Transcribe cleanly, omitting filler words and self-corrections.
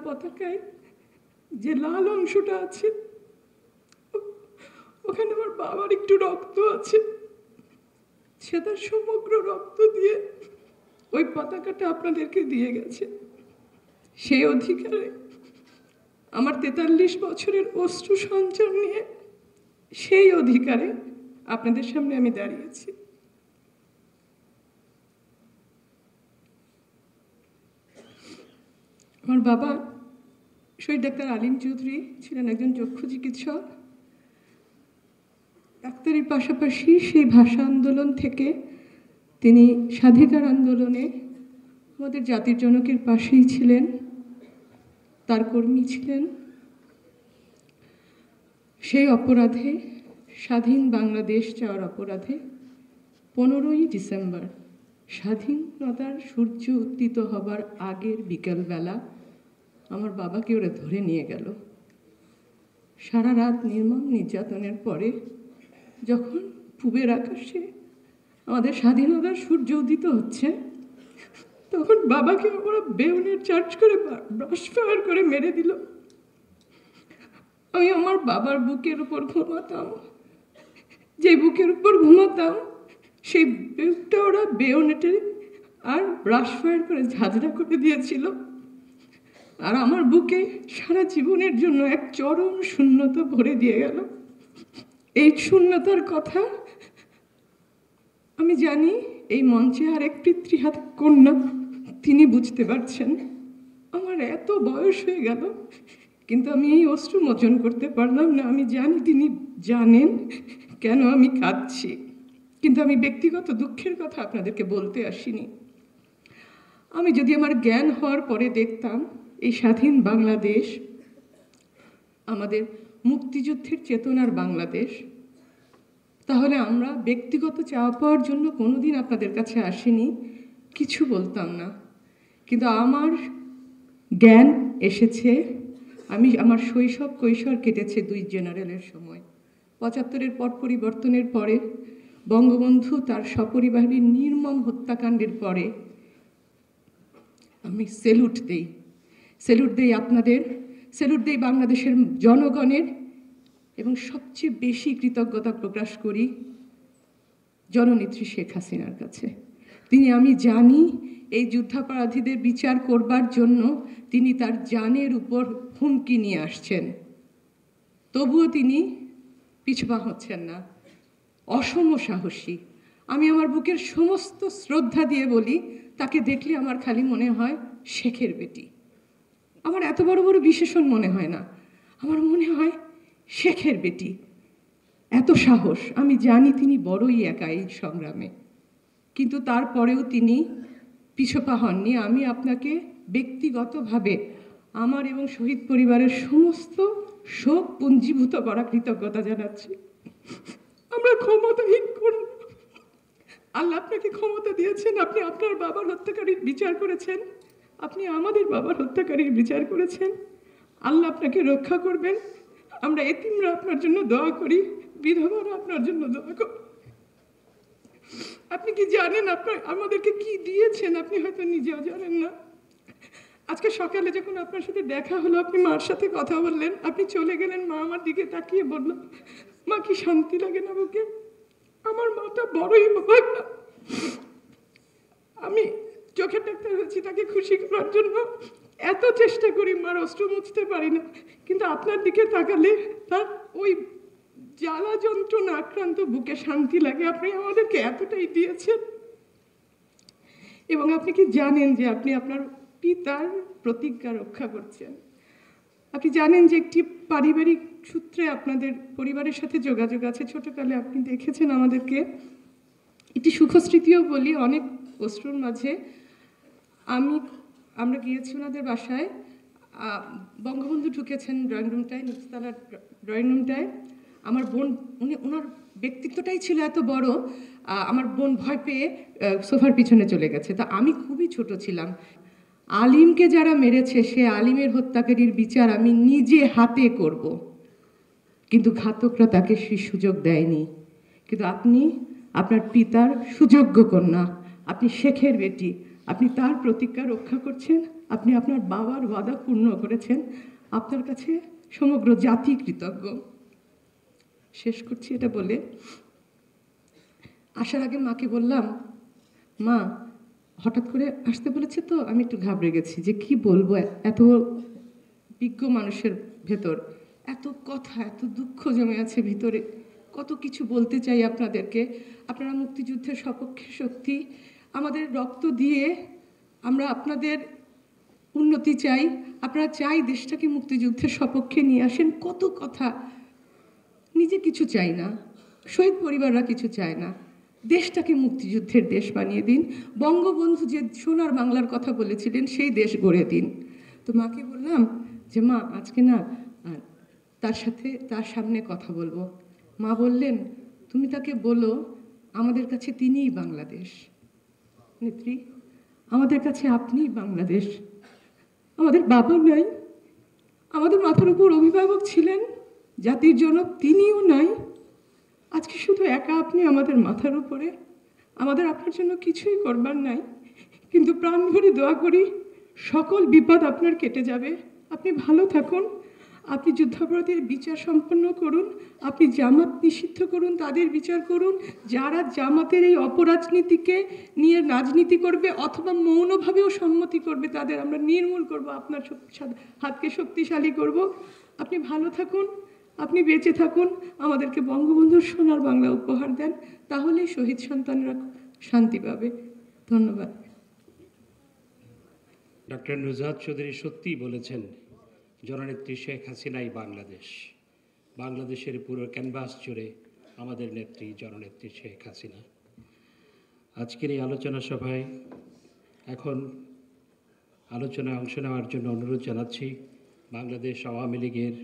পতাকায় যে লাল অংশটা আছে ওখানে আমার বাবার একটু রক্ত আছে। সে তার সমগ্র রক্ত দিয়ে ওই পতাকাটা আপনাদেরকে দিয়ে গেছে। সেই অধিকারে আমার 43 বছরের অশ্রু সঞ্চার নিয়ে সেই অধিকারে আপনাদের সামনে আমি দাঁড়িয়েছি। আমার বাবা শহীদ ডাক্তার আলিম চৌধুরী ছিলেন একজন চক্ষু চিকিৎসক। ডাক্তারির পাশাপাশি সেই ভাষা আন্দোলন থেকে তিনি স্বাধিকার আন্দোলনে আমাদের জাতির জনকের পাশেই ছিলেন, তার কর্মী ছিলেন। সেই অপরাধে, স্বাধীন বাংলাদেশ চাওয়ার অপরাধে 15ই ডিসেম্বর স্বাধীনতার সূর্য উত্থিত হবার আগের বিকেলবেলা আমার বাবাকে ওরা ধরে নিয়ে গেল। সারা রাত নির্মম নির্যাতনের পরে যখন পূবের আকাশে আমাদের স্বাধীনতার সূর্য উদিত হচ্ছে, তখন বাবাকে ওরা বেউনের চার্জ করে ব্রাশ ফায়ার করে মেরে দিল। আমি আমার বাবার বুকের উপর ঘুমাতাম, যে বুকের উপর ঘুমাতাম সেই বুকটা ওরা বেউনেটে আর ব্রাশ ফায়ার করে ঝাঁঝরা করে দিয়েছিল। আর আমার বুকে সারা জীবনের জন্য এক চরম শূন্যতা ভরে দিয়ে গেল। এই শূন্যতার কথা আমি জানি এই মঞ্চে আর এক পিতৃহাত কন্যা তিনি বুঝতে পারছেন। আমার এত বয়স হয়ে গেল কিন্তু আমি এই অশ্রু মোচন করতে পারলাম না। আমি জানি তিনি জানেন কেন আমি কাঁদছি, কিন্তু আমি ব্যক্তিগত দুঃখের কথা আপনাদেরকে বলতে আসিনি। আমি যদি আমার জ্ঞান হওয়ার পরে দেখতাম এই স্বাধীন বাংলাদেশ আমাদের মুক্তিযুদ্ধের চেতনার বাংলাদেশ, তাহলে আমরা ব্যক্তিগত চাওয়া পাওয়ার জন্য কোনোদিন আপনাদের কাছে আসিনি, কিছু বলতাম না। কিন্তু আমার জ্ঞান এসেছে, আমার শৈশব কৈশোর কেটেছে 2 জেনারেলের সময়। 75-এর পট পরিবর্তনের পরে বঙ্গবন্ধু তার সপরিবারের নির্মম হত্যাকাণ্ডের পরে আমি স্যালুট দেই আপনাদের, স্যালুট দেই বাংলাদেশের জনগণের, এবং সবচেয়ে বেশি কৃতজ্ঞতা প্রকাশ করি জননেত্রী শেখ হাসিনার কাছে। আমি জানি এই যুদ্ধাপরাধীদের বিচার করবার জন্য তিনি তার জানের উপর হুমকি নিয়ে আসছেন, তবুও তিনি পিছপা হচ্ছেন না, অসম সাহসী। আমি আমার বুকের সমস্ত শ্রদ্ধা দিয়ে বলি, তাকে দেখলে আমার খালি মনে হয় শেখের বেটি। আমার এত বড় বড় বিশেষণ মনে হয় না, আমার মনে হয় শেখের বেটি। এত সাহস। আমি জানি তিনি বড়ই একা এই সংগ্রামে, কিন্তু তারপরেও তিনি পিছপা হননি। আমি আপনাকে ব্যক্তিগতভাবে আমার এবং শহীদ পরিবারের সমস্ত শোক পুঞ্জীভূত করা কৃতজ্ঞতা জানাচ্ছি। আমরা ক্ষমতাহীন করব, আল্লাহ আপনাকে ক্ষমতা দিয়েছেন, আপনি আপনার বাবার হত্যাকারীর বিচার করেছেন, আপনি আমাদের বাবার হত্যাকারীর বিচার করেছেন। আল্লাহ আপনাকে রক্ষা করবেন। আমরা এতিমরা আপনার জন্য দোয়া করি, বিধবারা আপনার জন্য দোয়া করি। আপনি কি জানেন আপনার আমাদেরকে কি দিয়েছেন? আপনি হয়তো নিজেও জানেন না। আজকে সকালে যখন আপনার সাথে দেখা হলো, আপনি মার সাথে কথা বললেন, আপনি চলে গেলেন, মা আমার দিকে তাকিয়ে বলল, মা কি শান্তি লাগে না বুকে? আমার মাটা বড়ই অবাকা। আমি চোখের ডাক্তার হয়েছি তাকে খুশি করার জন্য, এত চেষ্টা করি, মার অশ্রু মুছতে পারি না, কিন্তু আপনার দিকে তাকালে তার ওই জ্বালা যন্ত্রণা আক্রান্ত বুকে শান্তি লাগে। আপনি আমাদেরকে এতটাই দিয়েছেন। এবং আপনি কি জানেন যে আপনি আপনার পিতার প্রতিজ্ঞা রক্ষা করছেন? আপনি জানেন যে একটি পারিবারিক সূত্রে আপনাদের পরিবারের সাথে যোগাযোগ আছে। ছোটকালে আপনি দেখেছেন আমাদেরকে। একটি সুখস্মৃতিও বলি, অনেক অশ্রুর মাঝে আমরা গিয়েছি ওনাদের বাসায়। বঙ্গবন্ধু ঢুকেছেন ড্রয়িং রুমটায়, নিচতলার ড্রয়িং রুমটায়। আমার বোন, ওনার ব্যক্তিত্বটাই ছিল এত বড়, আমার বোন ভয় পেয়ে সোফার পিছনে চলে গেছে। তা আমি খুবই ছোট ছিলাম। আলিমকে যারা মেরেছে সে আলিমের হত্যাকারীর বিচার আমি নিজে হাতে করব, কিন্তু ঘাতকরা তাকে সেই সুযোগ দেয়নি। কিন্তু আপনি আপনার পিতার সুযোগ্য কন্যা, আপনি শেখের বেটি, আপনি তার প্রতিজ্ঞা রক্ষা করছেন। আপনি আপনার বাবার ওয়াদা পূর্ণ করেছেন। আপনার কাছে সমগ্র জাতি কৃতজ্ঞ। শেষ করছি এটা বলে, আসার আগে মাকে বললাম, মা হঠাৎ করে আসতে বলেছে তো আমি একটু ঘাবড়ে গেছি যে কি বলবো, এত বিজ্ঞ মানুষের ভেতর এত কথা, এত দুঃখ জমে আছে ভিতরে, কত কিছু বলতে চাই আপনাদেরকে। আপনারা মুক্তিযুদ্ধের সপক্ষে শক্তি, আমাদের রক্ত দিয়ে আমরা আপনাদের উন্নতি চাই, আপনারা চাই দেশটাকে মুক্তিযুদ্ধের সপক্ষে নিয়ে আসেন। কত কথা, নিজে কিছু চাই না, শহীদ পরিবাররা কিছু চায় না, দেশটাকে মুক্তিযুদ্ধের দেশ বানিয়ে দিন। বঙ্গবন্ধু যে সোনার বাংলার কথা বলেছিলেন সেই দেশ গড়ে দিন। তো মাকে বললাম যে মা আজকে না তার সামনে কথা বলবো। মা বললেন, তুমি তাকে বলো আমাদের কাছে তিনিই বাংলাদেশ। নেত্রী, আমাদের কাছে আপনিই বাংলাদেশ। আমাদের বাবা নাই, আমাদের মাথার উপর অভিভাবক ছিলেন, জাতির জনক তিনিও নাই। আজকে শুধু একা আপনি আমাদের মাথার উপরে, আমাদের আপনার জন্য কিছুই করবার নাই, কিন্তু প্রাণ ভরে দোয়া করি সকল বিপদ আপনার কেটে যাবে। আপনি ভালো থাকুন, আপনি যুদ্ধাপরাধীর বিচার সম্পন্ন করুন, আপনি জামাত নিষিদ্ধ করুন, তাদের বিচার করুন। যারা জামাতের এই অপরাজনীতিকে নিয়ে রাজনীতি করবে অথবা মৌনভাবেও সম্মতি করবে তাদের আমরা নির্মূল করব, আপনার হাতকে শক্তিশালী করব। আপনি ভালো থাকুন, আপনি বেঁচে থাকুন, আমাদেরকে বঙ্গবন্ধুর সোনার বাংলা উপহার দেন, তাহলেই শহীদ সন্তানরা শান্তি পাবে। ধন্যবাদ। ডক্টর নুজহাত চৌধুরী সত্যিই বলেছেন, জননেত্রী শেখ হাসিনাই বাংলাদেশ। বাংলাদেশের পুরো ক্যানভাস জুড়ে আমাদের নেত্রী জননেত্রী শেখ হাসিনা। আজকের এই আলোচনা সভায় এখন আলোচনায় অংশ নেওয়ার জন্য অনুরোধ জানাচ্ছি বাংলাদেশ আওয়ামী লীগের